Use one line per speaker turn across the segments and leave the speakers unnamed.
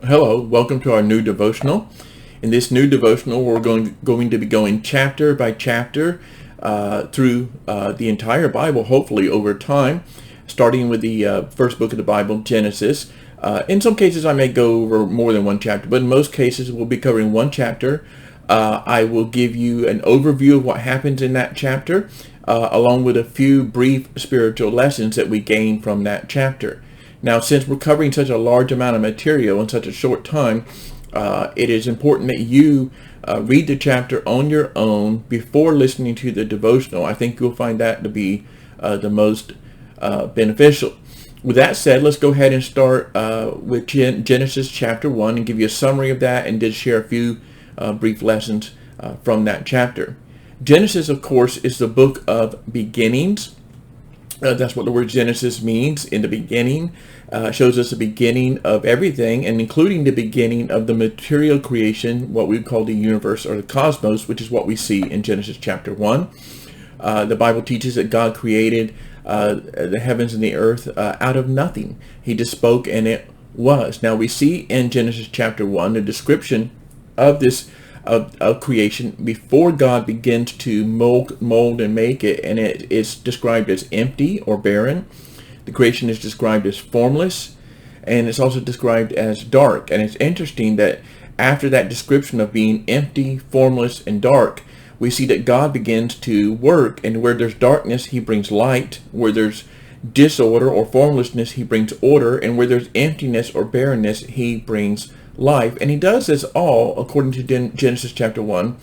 Hello, welcome to our new devotional. In this new devotional, we're going to be going chapter by chapter through the entire Bible, hopefully over time, starting with the first book of the Bible, Genesis. In some cases, I may go over more than one chapter, but in most cases, we'll be covering one chapter. I will give you an overview of what happens in that chapter, along with a few brief spiritual lessons that we gain from that chapter. Now, since we're covering such a large amount of material in such a short time, it is important that you read the chapter on your own before listening to the devotional. I think you'll find that to be the most beneficial. With that said, let's go ahead and start with Genesis chapter 1 and give you a summary of that and just share a few brief lessons from that chapter. Genesis, of course, is the book of beginnings. That's what the word Genesis means. In the beginning, shows us the beginning of everything, and including the beginning of the material creation, what we call the universe or the cosmos, which is what we see in Genesis chapter 1. The Bible teaches that God created the heavens and the earth out of nothing. He just spoke and it was. Now we see in Genesis chapter 1 the description of this of creation before God begins to mold and make it, and it is described as empty or barren. The creation is described as formless, and it's also described as dark. And it's interesting that after that description of being empty, formless, and dark, we see that God begins to work, and where there's darkness, he brings light. Where there's disorder or formlessness, he brings order, and where there's emptiness or barrenness, he brings life. And he does this all according to Genesis chapter 1,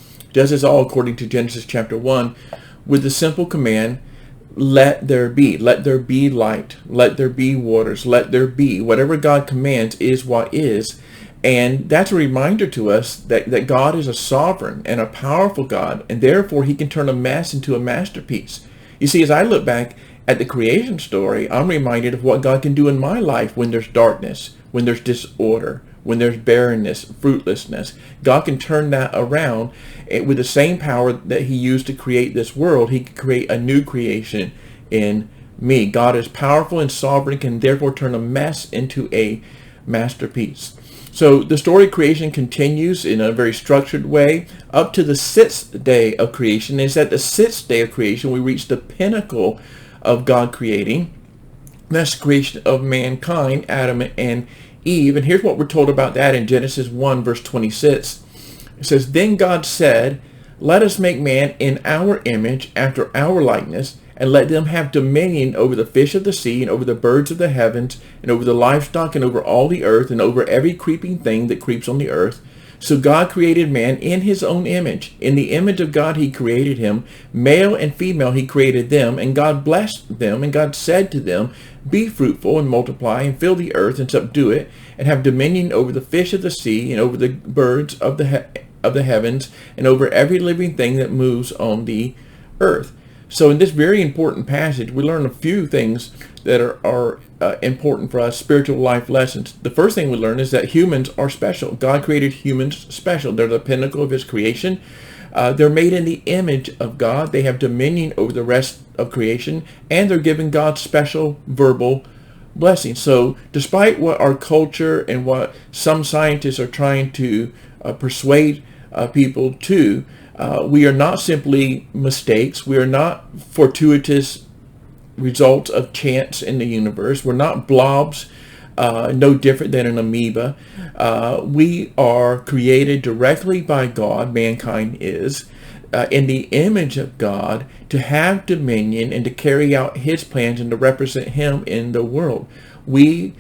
with the simple command, let there be light, let there be waters, let there be. Whatever God commands is what is. And that's a reminder to us that God is a sovereign and a powerful God, and therefore he can turn a mess into a masterpiece. You see, as I look back at the creation story, I'm reminded of what God can do in my life when there's darkness, when there's disorder, when there's barrenness, fruitlessness. God can turn that around with the same power that he used to create this world. He can create a new creation in me. God is powerful and sovereign, can therefore turn a mess into a masterpiece. So the story of creation continues in a very structured way up to the sixth day of creation. It's at the sixth day of creation we reach the pinnacle of God creating. That's the creation of mankind, Adam and Eve. And here's what we're told about that in Genesis 1 verse 26. It says, "Then God said, let us make man in our image, after our likeness, and let them have dominion over the fish of the sea, and over the birds of the heavens, and over the livestock, and over all the earth, and over every creeping thing that creeps on the earth." So God created man in his own image. In the image of God he created him. Male and female he created them. And God blessed them. And God said to them, "Be fruitful and multiply, and fill the earth and subdue it, and have dominion over the fish of the sea, and over the birds of the heavens, and over every living thing that moves on the earth." So in this very important passage, we learn a few things that are important for us, spiritual life lessons. The first thing we learn is that humans are special. God created humans special. They're the pinnacle of his creation. They're made in the image of God. They have dominion over the rest of creation, and they're given God's special verbal blessing. So despite what our culture and what some scientists are trying to persuade people to, we are not simply mistakes. We are not fortuitous results of chance in the universe. We're not blobs, no different than an amoeba. We are created directly by God, mankind is, in the image of God, to have dominion and to carry out his plans and to represent him in the world. We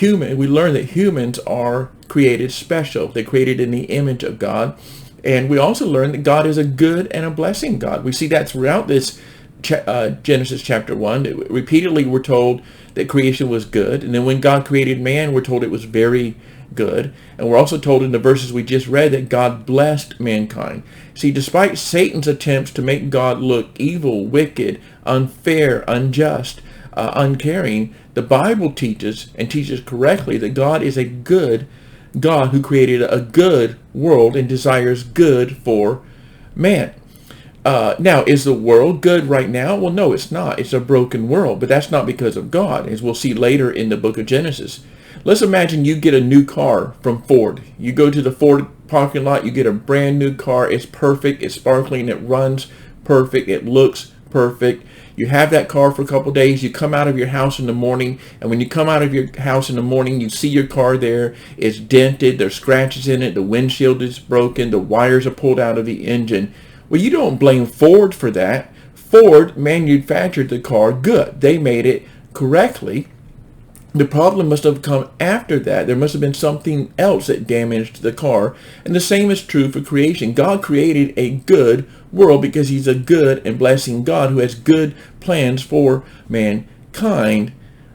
learn that humans are created special. They're created in the image of God. And we also learn that God is a good and a blessing God. We see that throughout this Genesis chapter 1. Repeatedly we're told that creation was good. And then when God created man, we're told it was very good. And we're also told in the verses we just read that God blessed mankind. See, despite Satan's attempts to make God look evil, wicked, unfair, unjust, uncaring, the Bible teaches correctly that God is a good God who created a good world and desires good for man. Now, is the world good right now? Well, no, it's not. It's a broken world, but that's not because of God, as we'll see later in the book of Genesis. Let's imagine you get a new car from Ford. You go to the Ford parking lot, you get a brand new car. It's perfect, it's sparkling, it runs perfect, it looks perfect. You have that car for a couple of days. You come out of your house in the morning, and when you come out of your house in the morning, you see your car there. It's dented, there's scratches in it, the windshield is broken, the wires are pulled out of the engine. Well, you don't blame Ford for that. Ford manufactured the car good. They made it correctly. The problem must have come after that. There must have been something else that damaged the car. And the same is true for creation. God created a good world because he's a good and blessing God who has good plans for mankind.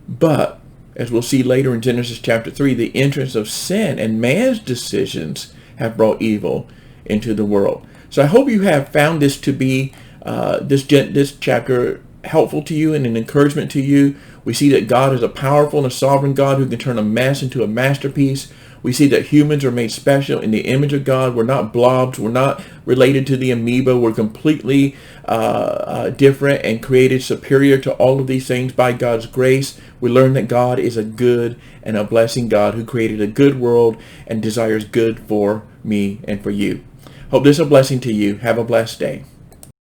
But, as we'll see later in Genesis chapter 3, the entrance of sin and man's decisions have brought evil into the world. So I hope you have found this to be, this chapter helpful to you and an encouragement to you. We see that God is a powerful and a sovereign God who can turn a mess into a masterpiece. We see that humans are made special in the image of God. We're not blobs. We're not related to the amoeba. We're completely different and created superior to all of these things by God's grace. We learn that God is a good and a blessing God who created a good world and desires good for me and for you. Hope this is a blessing to you. Have a blessed day.